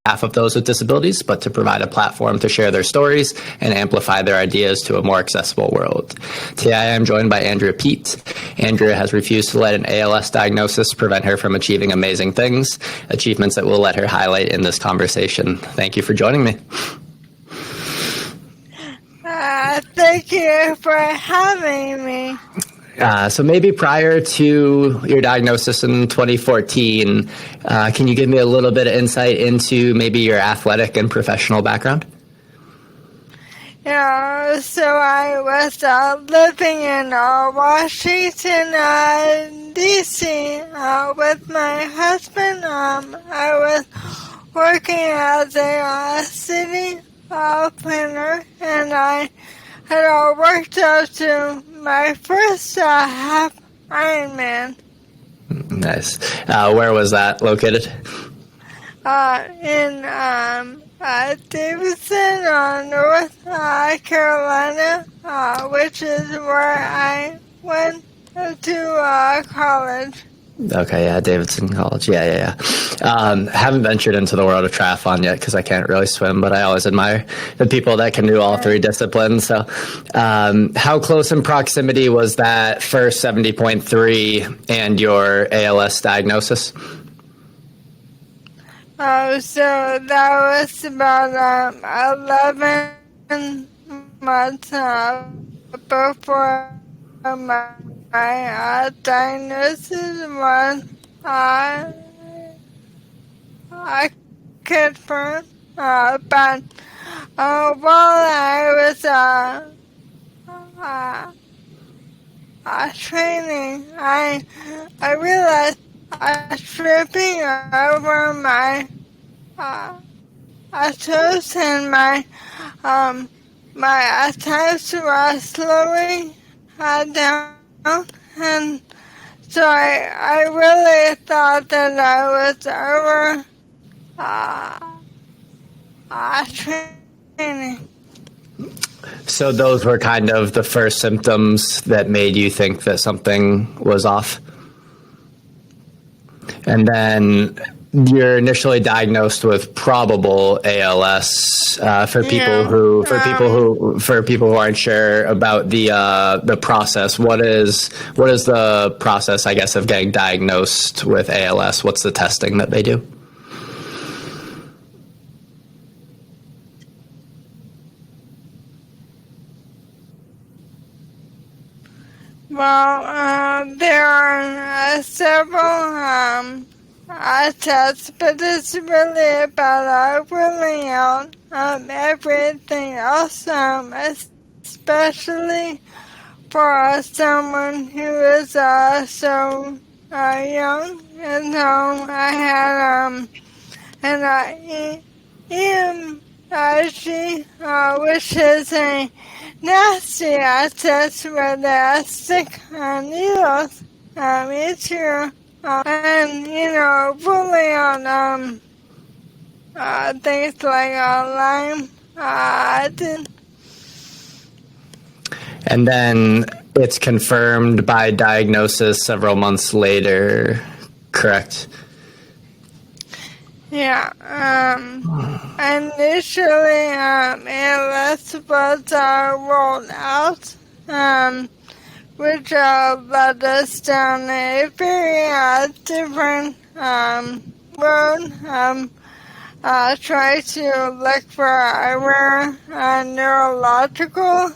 behalf of those with disabilities, but to provide a platform to share their stories and amplify their ideas to a more accessible world. Today I am joined by Andrea Peet. Andrea has refused to let an ALS diagnosis prevent her from achieving amazing things, achievements that we'll let her highlight in this conversation. Thank you for joining me. Thank you for having me. So maybe prior to your diagnosis in 2014, can you give me a little bit of insight into maybe your athletic and professional background? Yeah, so I was living in Washington, D.C. With my husband. I was working as a city planner, and I had worked up to my first half Ironman. Nice. Where was that located? In Davidson, North Carolina, which is where I went to college. Okay, yeah, Davidson College. Yeah. Haven't ventured into the world of triathlon yet because I can't really swim, but I always admire the people that can do all three disciplines. So how close in proximity was that first 70.3 and your ALS diagnosis? So that was about 11 months before my diagnosis was confirmed. But while I was training, I realized I was tripping over my toes, and my attempts were slowing down, and so I really thought that I was over training. So those were kind of the first symptoms that made you think that something was off? And then you're initially diagnosed with probable ALS. For people who aren't sure about the process, what is the process, I guess, of getting diagnosed with ALS? What's the testing that they do? Well, there are several tests, but it's really about ruling out everything else, especially for someone who is so young. And so I had an EMG, which is a nasty test where they stick needles into you, and ruling on things like Lyme. And then it's confirmed by diagnosis several months later, correct? Yeah. Initially, ALS was rolled out, which led us down a very different road. Try to look for rare neurological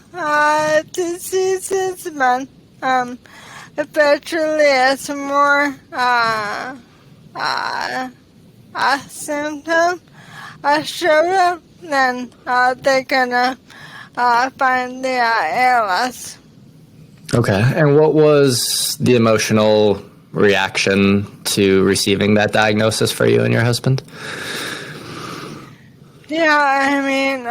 diseases, but eventually it's more symptom showed up, then they're gonna find the ALS. Okay. And what was the emotional reaction to receiving that diagnosis for you and your husband? Yeah, I mean,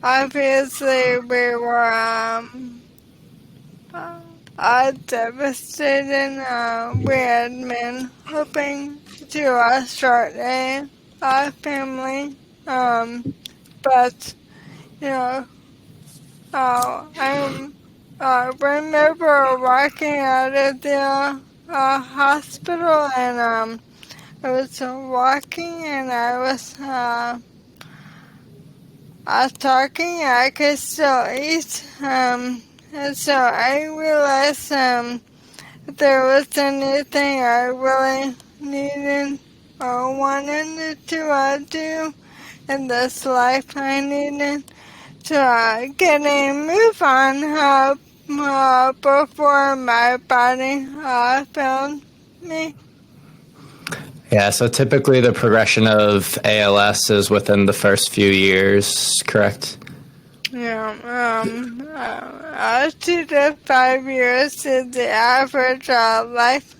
obviously we were devastated. We had been hoping to start a family, but I remember walking out of the hospital, and was walking and I was talking, I could still eat. And so I realized if there was anything I really needed or wanted to do in this life, I needed to get a move on before my body failed me. Yeah, so typically the progression of ALS is within the first few years, correct? Yeah, 2 to 5 years is the average life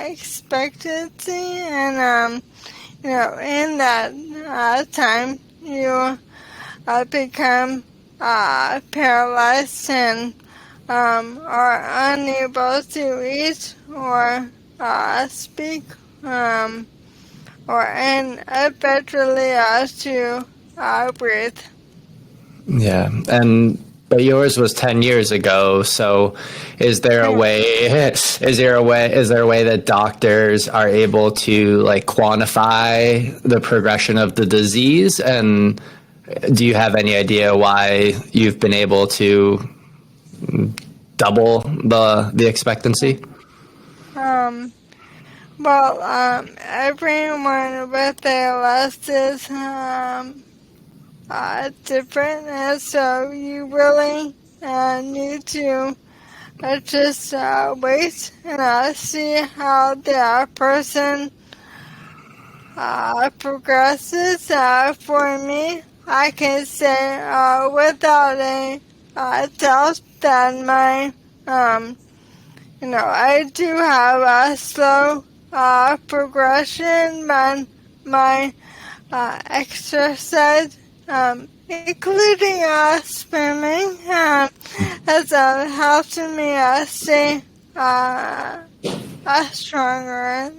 expectancy, and in that time, you become paralyzed and are unable to eat or speak, or eventually to breathe. Yeah, but yours was 10 years ago. So, is there a way? Is there a way that doctors are able to like quantify the progression of the disease? And do you have any idea why you've been able to double the expectancy? Everyone with ALS is different, and so you really need to just wait and see how the person progresses. For me, I can say without a doubt that I do have a slow progression, but my exercise, including swimming, has helped me stay stronger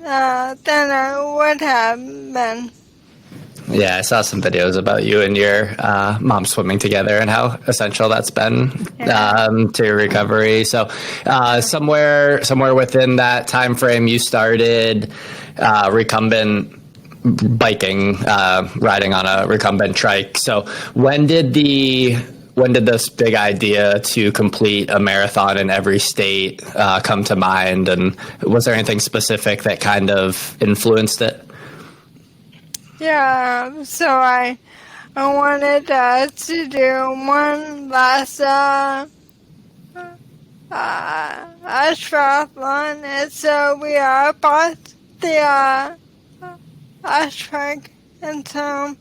than I would have been. Yeah, I saw some videos about you and your mom swimming together and how essential that's been to your recovery. So, somewhere within that time frame, you started recumbent biking, riding on a recumbent trike. So, when did this big idea to complete a marathon in every state come to mind? And was there anything specific that kind of influenced it? Yeah, so I wanted to do one last triathlon, and so we bought the trike, and so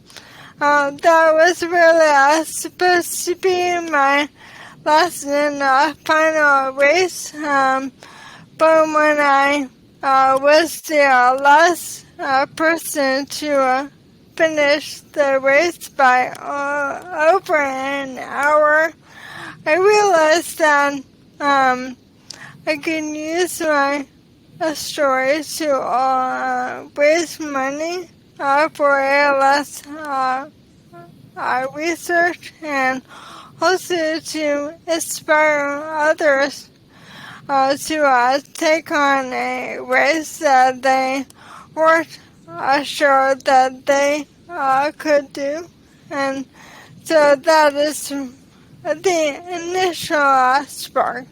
that was really supposed to be my last and final race, but when I was the last person to finish the race by over an hour, I realized that I can use my story to raise money for ALS research, and also to inspire others to take on a race that they weren't sure that they could do. And so that is the initial spark.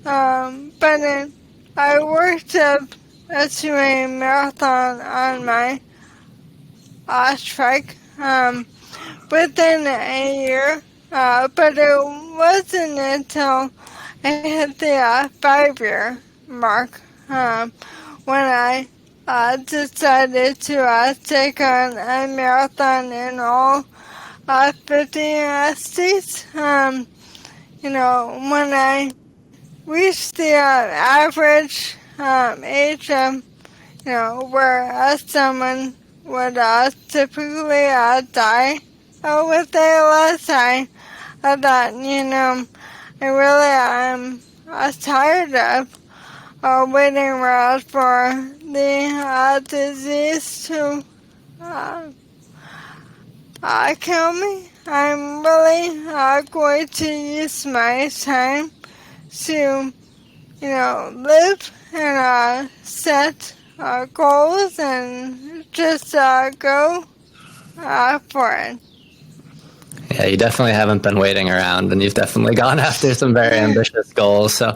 But I worked up to a marathon on my trike within a year, but it wasn't until I hit the 5-year mark when I decided to take on a marathon in all 50 states. When I reached the average age of, where someone would typically die with ALS, I thought, I really am tired of waiting around for the disease to kill me. I'm really going to use my time to, live and set goals and just go for it. Yeah, you definitely haven't been waiting around, and you've definitely gone after some very ambitious goals. So,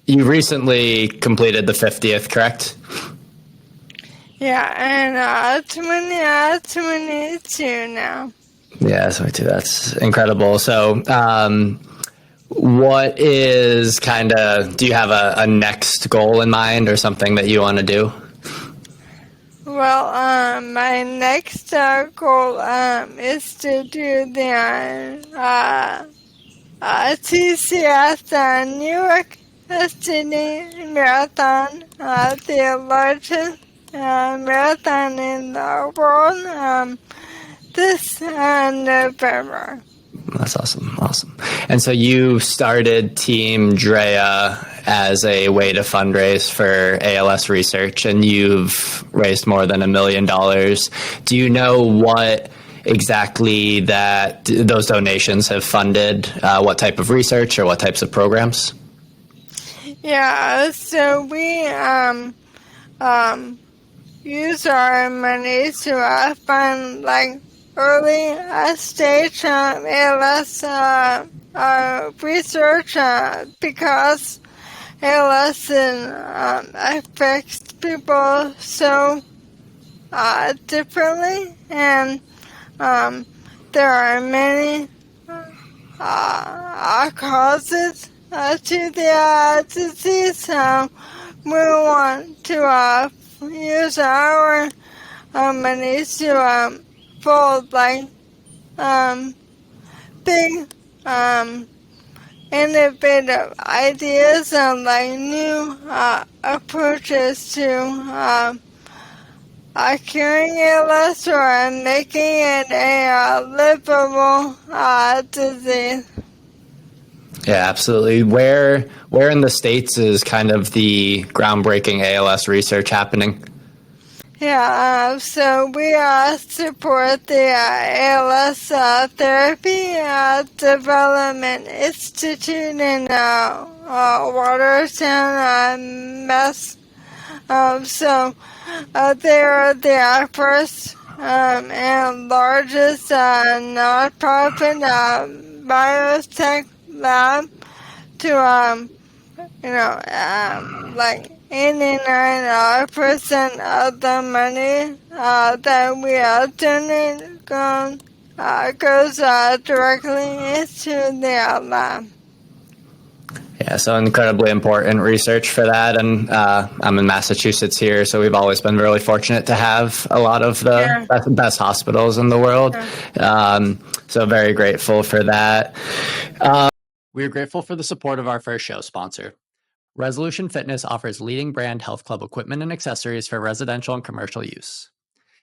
you recently completed the 50th, correct? Yeah, and 22 now. Yeah, so too. That's incredible. So, what is do you have a next goal in mind or something that you want to do? Well, my next goal is to do the TCS New York City Marathon, the largest marathon in the world, this November. That's awesome. Awesome. And so you started Team Drea as a way to fundraise for ALS research, and you've raised more than $1 million. Do you know what exactly that those donations have funded? What type of research or what types of programs? Yeah, so we use our money to fund like early stage ALS research because ALS affects people so differently, and there are many causes to the disease. So we want to use our money to build like big innovative ideas and like new approaches to curing ALS or making it a livable disease. Yeah, absolutely. Where in the States is kind of the groundbreaking ALS research happening? Yeah, so we support the ALS Therapy Development Institute in Watertown, Mass. So they are the first and largest nonprofit biotech lab to like 89% of the money that we donate goes directly into the lab. Yeah, so incredibly important research for that. And I'm in Massachusetts here, so we've always been really fortunate to have a lot of the best hospitals in the world. So very grateful for that. We are grateful for the support of our first show sponsor. Resolution Fitness offers leading brand health club equipment and accessories for residential and commercial use.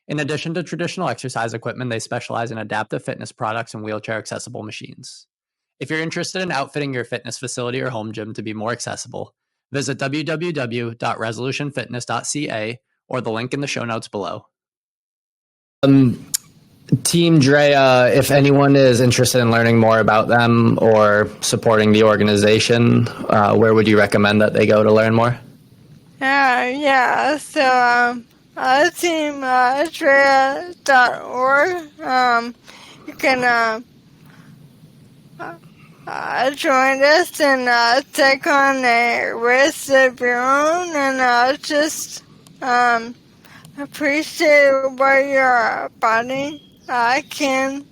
In addition to traditional exercise equipment, they specialize in adaptive fitness products and wheelchair accessible machines. If you're interested in outfitting your fitness facility or home gym to be more accessible, visit www.resolutionfitness.ca or the link in the show notes below. Team Drea, if anyone is interested in learning more about them or supporting the organization, where would you recommend that they go to learn more? So teamdrea.org. You can join us and take on a risk of your own, and just appreciate what your body can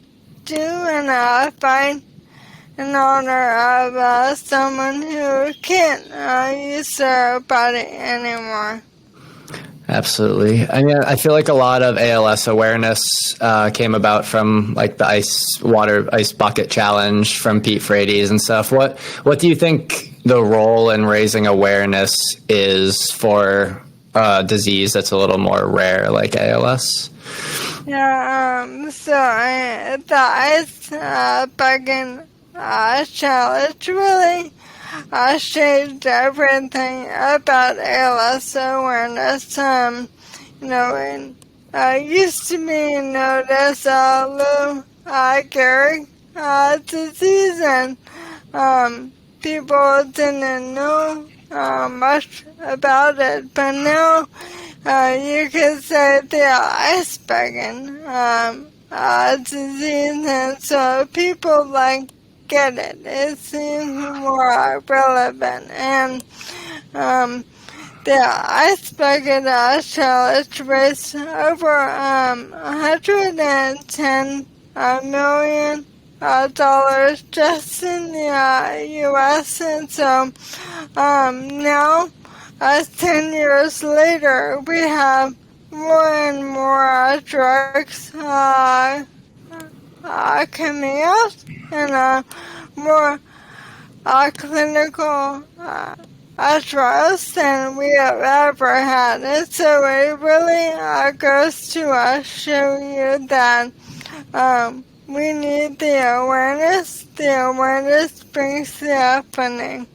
do, and find in honor of someone who can't use their body anymore. Absolutely. I mean, I feel like a lot of ALS awareness came about from like the ice bucket challenge from Peet and stuff. What do you think the role in raising awareness is for a disease that's a little more rare like ALS? Yeah, the ice bucket challenge really shaped everything about ALS awareness. And used to be known as Lou Gehrig disease, and people didn't know much about it, but now you can say the iceberg disease, and so people get it. It seems more relevant, and the iceberg challenge raised over $110 million just in the U.S. And so now, 10 years later, we have more and more drugs coming out, and more clinical trials than we have ever had. And so it really goes to show you that we need the awareness. The awareness brings the funding.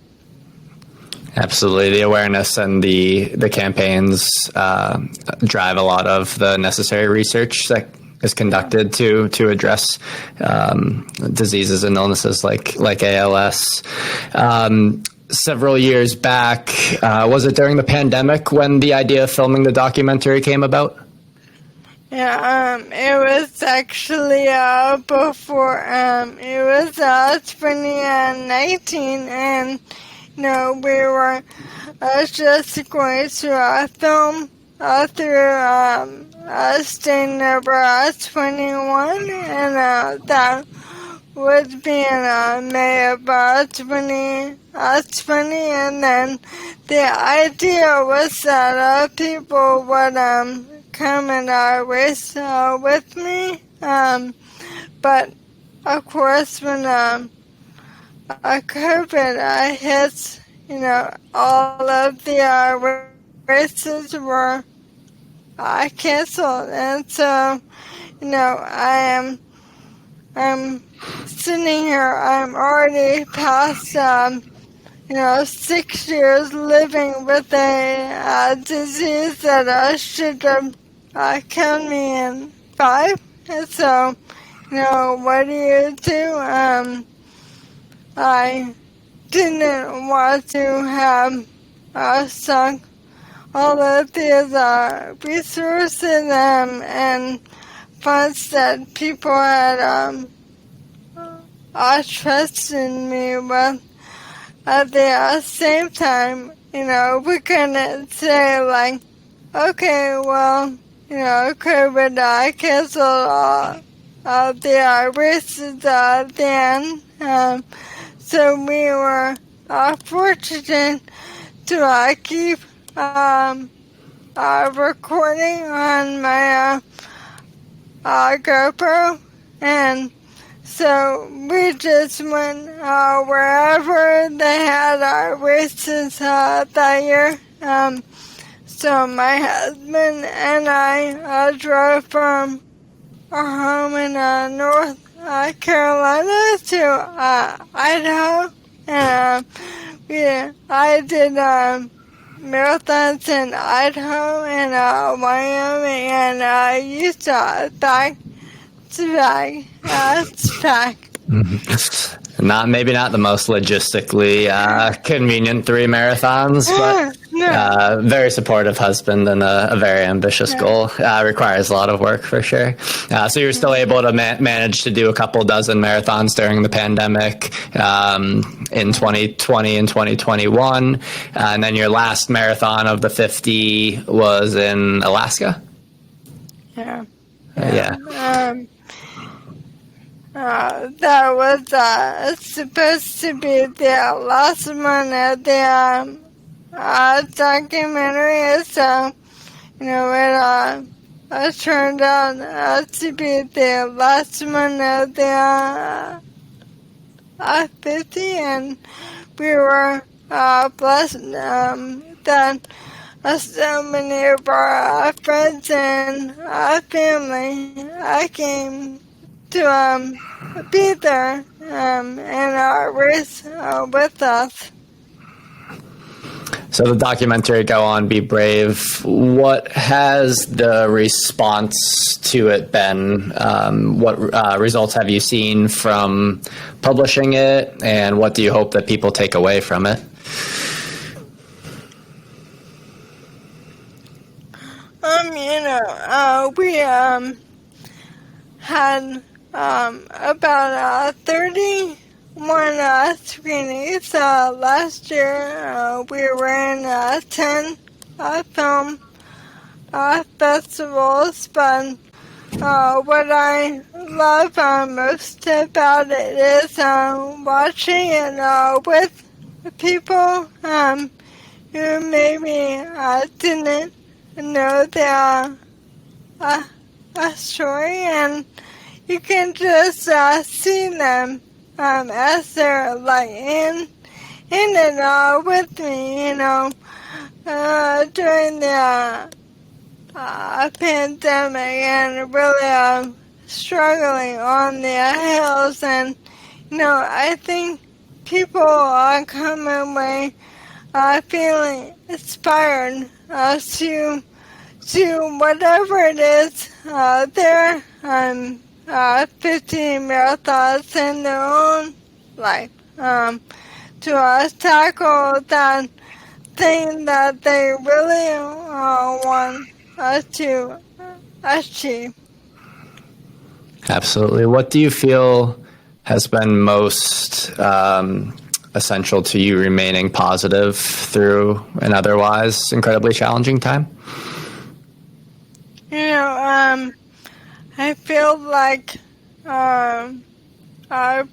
Absolutely. The awareness and the campaigns drive a lot of the necessary research that is conducted to address diseases and illnesses like ALS. Several years back, was it during the pandemic when the idea of filming the documentary came about? Yeah, it was actually before. It was 2019, and we were just going to film through state number 21, and that would be in May of 2020, and then the idea was that people would come and race with me, but of course when COVID hit, all of the races were canceled, and so I'm sitting here. I'm already past 6 years living with a disease that should have killed me in 5. And so, what do you do? I didn't want to have sunk all of these resources and funds that people had trust in me with. At the same time, we couldn't say okay, well, COVID canceled all of the races then. So we were fortunate to keep recording on my GoPro, and so we just went wherever they had races that year. So my husband and I drove from our home in North Carolina to Idaho, and I did marathons in Idaho and Wyoming and Utah back to back. Maybe not the most logistically convenient 3 marathons, but very supportive husband and a very ambitious goal. Requires a lot of work for sure. So you were still able to manage to do a couple dozen marathons during the pandemic in 2020 and 2021. And then your last marathon of the 50 was in Alaska? Yeah. That was supposed to be the last one of the documentary, so it turned out to be the last one of the 50, and we were blessed that so many of our friends and family came to be there and race with us. So the documentary Go On, Be Brave, what has the response to it been? What results have you seen from publishing it, and what do you hope that people take away from it? we had about 31 screenings last year. We were in 10 film festivals, but what I love most about it is watching it with people who maybe didn't know their story, and you can just see them as they're like in it with me, during the pandemic, and really struggling on the hills. And I think people are coming away feeling inspired to do whatever it is their 15 marathons in their own life, to tackle that thing that they really want to achieve. Absolutely. What do you feel has been most essential to you remaining positive through an otherwise incredibly challenging time? I feel like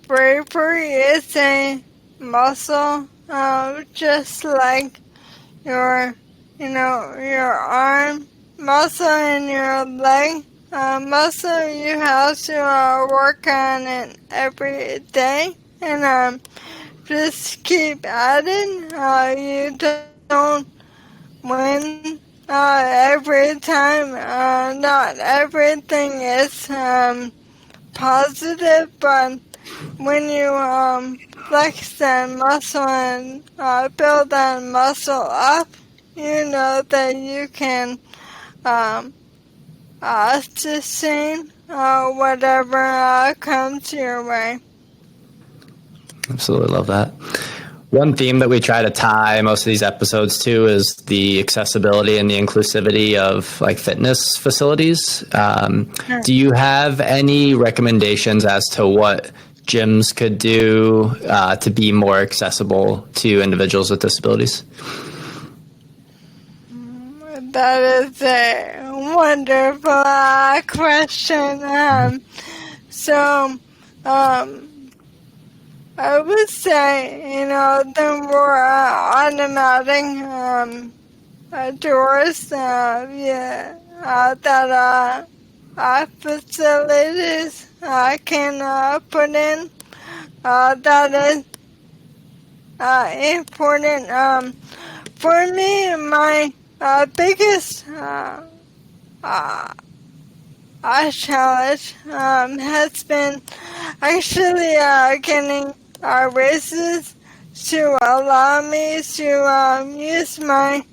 bravery is a muscle, just like your arm muscle and your leg muscle. You have to work on it every day, and just keep at it. You don't win every time. Not everything is positive, but when you flex that muscle and build that muscle up, you know that you can sustain whatever comes your way. Absolutely love that. One theme that we try to tie most of these episodes to is the accessibility and the inclusivity of like fitness facilities. Do you have any recommendations as to what gyms could do to be more accessible to individuals with disabilities? That is a wonderful question. I would say, the more automatic doors, that facilities can put in, that is important. For me, my biggest challenge has been actually getting races to allow me to use my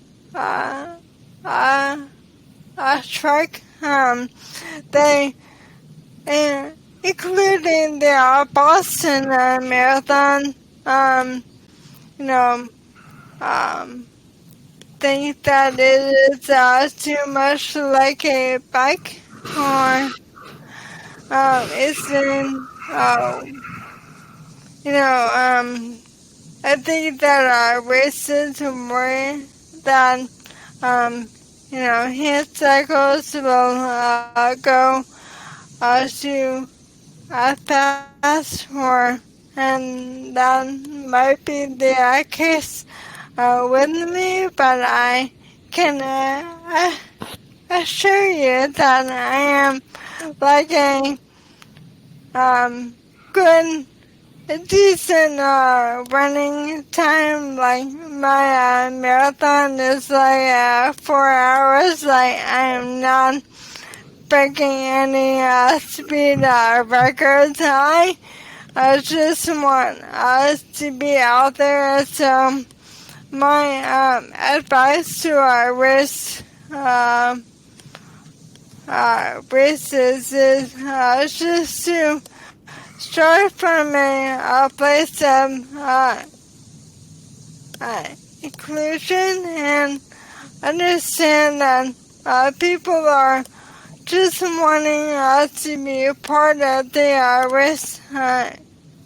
truck. They, including the Boston Marathon, think that it is too much like a bike, or isn't, I think that races more than, hand cycles will go to fast, and that might be the case with me, but I can assure you that I am like a good, decent running time. Like my marathon is like 4 hours. Like I am not breaking any speed records. I just want us to be out there. So my advice to our races is just to start from a place of inclusion, and understand that people are just wanting to be a part of the race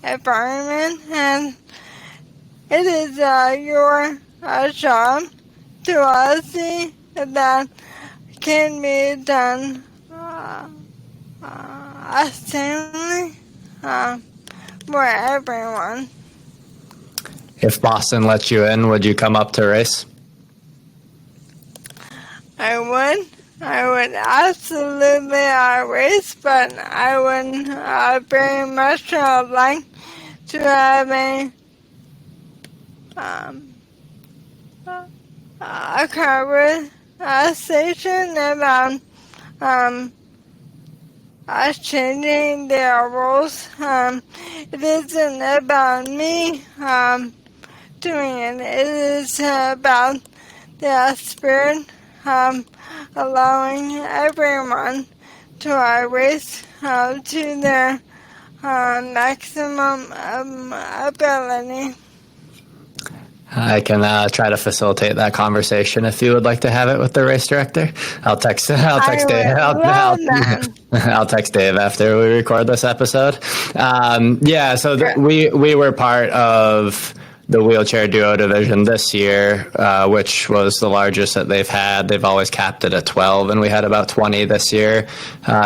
environment, and it is your job to see that can be done safely for everyone. If Boston let you in, would you come up to race? I would absolutely race, but I would very much like to have a conversation about changing the rules. It isn't about me doing it. It is about the spirit allowing everyone to race to their maximum ability. I can try to facilitate that conversation if you would like to have it with the race director. I'll text Dave. I'll text Dave after we record this episode. We were part of the wheelchair duo division this year, which was the largest that they've had. They've always capped it at 12, and we had about 20 this year.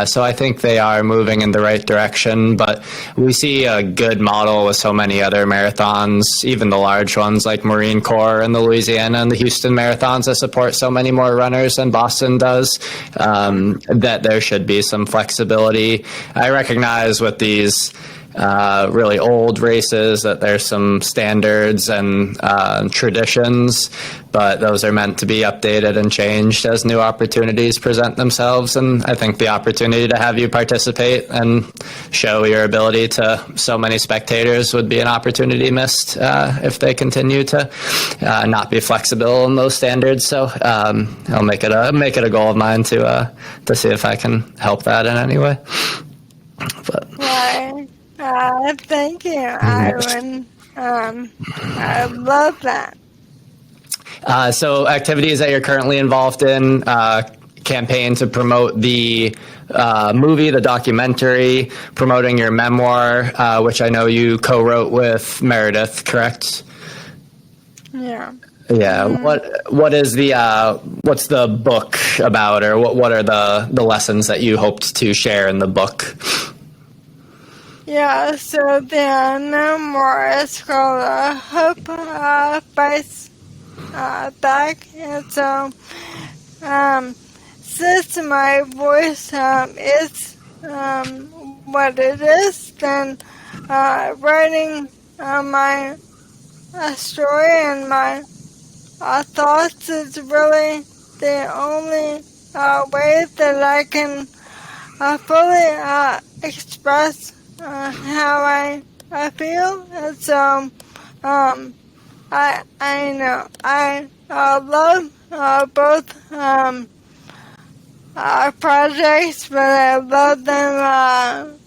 So I think they are moving in the right direction, but we see a good model with so many other marathons, even the large ones like Marine Corps and the Louisiana and the Houston marathons that support so many more runners than Boston does, that there should be some flexibility. I recognize with these really old races that there's some standards and traditions, but those are meant to be updated and changed as new opportunities present themselves. And I think the opportunity to have you participate and show your ability to so many spectators would be an opportunity missed if they continue to not be flexible in those standards. So I'll make it a goal of mine to see if I can help that in any way. But. Right. Thank you, Ivan. I love that. So activities that you're currently involved in, campaign to promote the movie, the documentary, promoting your memoir, which I know you co-wrote with Meredith, correct? Yeah. Yeah. What is what's the book about, or what are the lessons that you hoped to share in the book? Yeah, so the memoir is called Hope Fights Back. And so, since my voice is what it is, then writing my story and my thoughts is really the only way that I can fully express how I feel. And so I know I love both projects, but I love them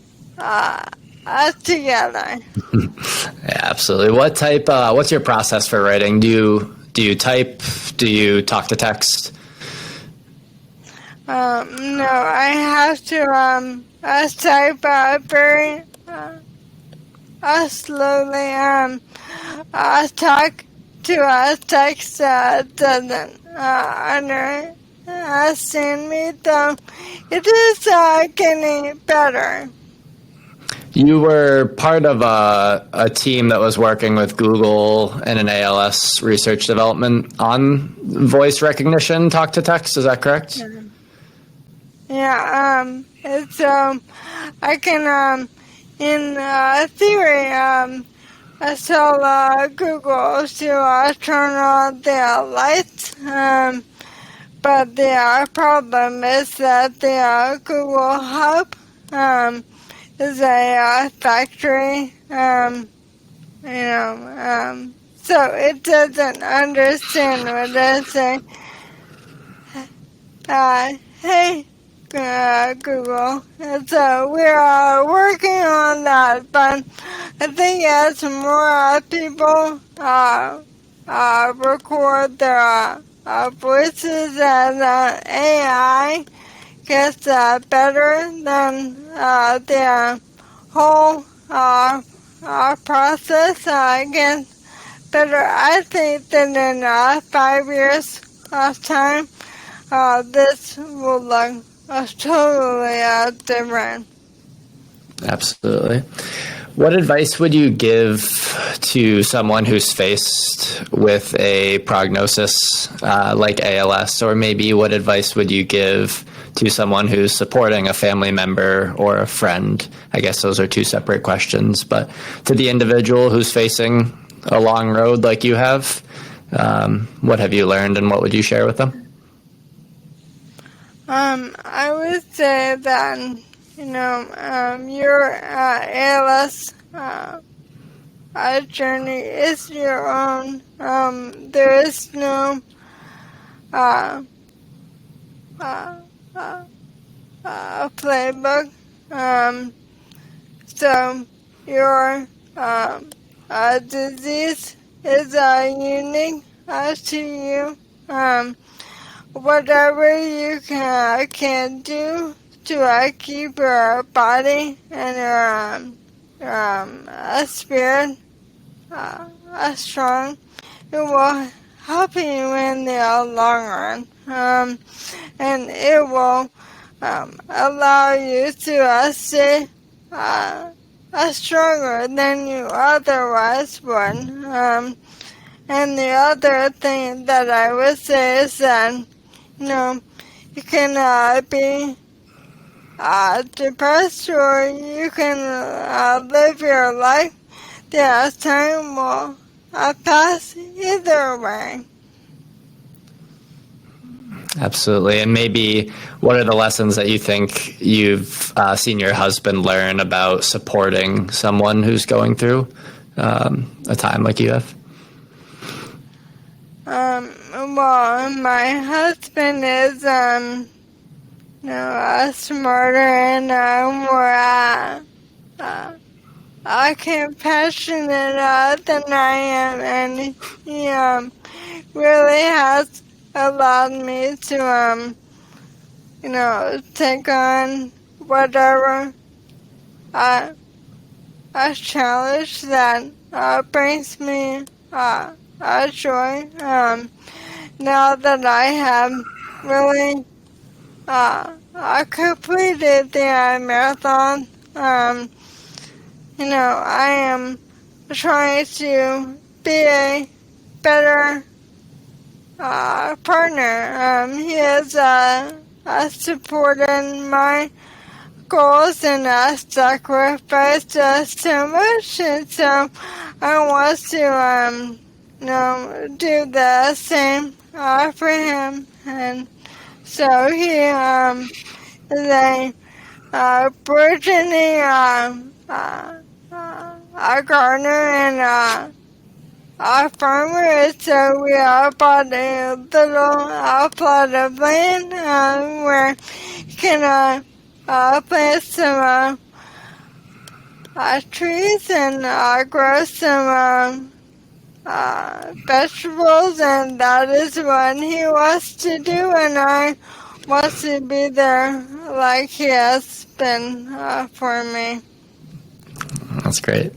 together. Yeah, absolutely. What type? What's your process for writing? Do you type? Do you talk to text? No, I have to type very slowly. Talk to text doesn't understand me, though it is getting better. You were part of a team that was working with Google and an ALS research development on voice recognition, talk to text. Is that correct? Yeah. It's I can in theory tell Google to turn on the lights. But the problem is that the Google Hub is a factory, so it doesn't understand what I say. Hey, Google. And so we're working on that, but I think as more people record their voices and AI gets better than the whole process gets better. I think that in 5 years time, this will look totally different. Absolutely. What advice would you give to someone who's faced with a prognosis like ALS, or maybe what advice would you give to someone who's supporting a family member or a friend? I guess those are two separate questions, but to the individual who's facing a long road like you have, what have you learned and what would you share with them? I would say that, your ALS journey is your own. There is no playbook. So your disease is unique to you. Whatever you can do to keep your body and your spirit strong, it will help you in the long run. And it will allow you to stay stronger than you otherwise would. And the other thing that I would say is that, you can be depressed or you can live your life. The time will pass either way. Absolutely. And maybe what are the lessons that you think you've seen your husband learn about supporting someone who's going through a time like you have? Well, my husband is, smarter and more compassionate than I am, and he really has allowed me to, take on whatever a challenge that brings me joy. Now that I have really completed the marathon, I am trying to be a better partner. He has supported my goals and sacrificed so much, and so I want to do the same for him. And so he is a burgeoning a gardener and a farmer, so we bought a little plot of land where you can plant some trees and grow some vegetables, and that is what he wants to do, and I want to be there like he has been for me. That's great.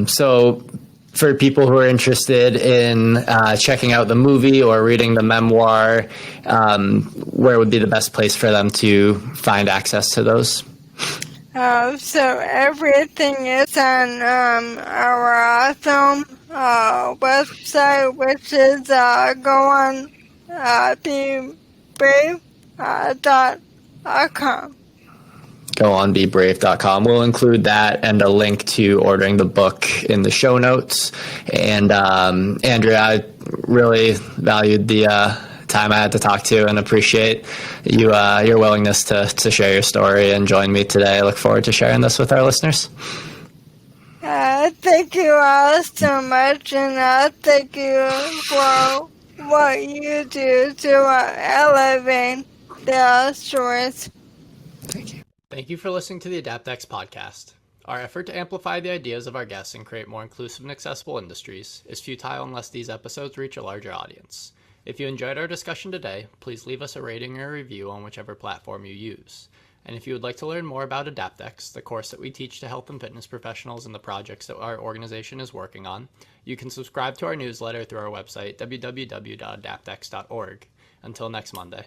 So for people who are interested in checking out the movie or reading the memoir, where would be the best place for them to find access to those? So everything is on our film website, which is go on bebrave.com. Go on bebrave.com. We'll include that and a link to ordering the book in the show notes. And Andrea, I really valued the time I had to talk to and appreciate your willingness to share your story and join me today. I look forward to sharing this with our listeners. Thank you all so much, and thank you for what you do to elevate the stories. Thank you. Thank you for listening to the AdaptX podcast. Our effort to amplify the ideas of our guests and create more inclusive and accessible industries is futile unless these episodes reach a larger audience. If you enjoyed our discussion today, please leave us a rating or a review on whichever platform you use. And if you would like to learn more about AdaptX, the course that we teach to health and fitness professionals and the projects that our organization is working on, you can subscribe to our newsletter through our website, www.adaptx.org. Until next Monday.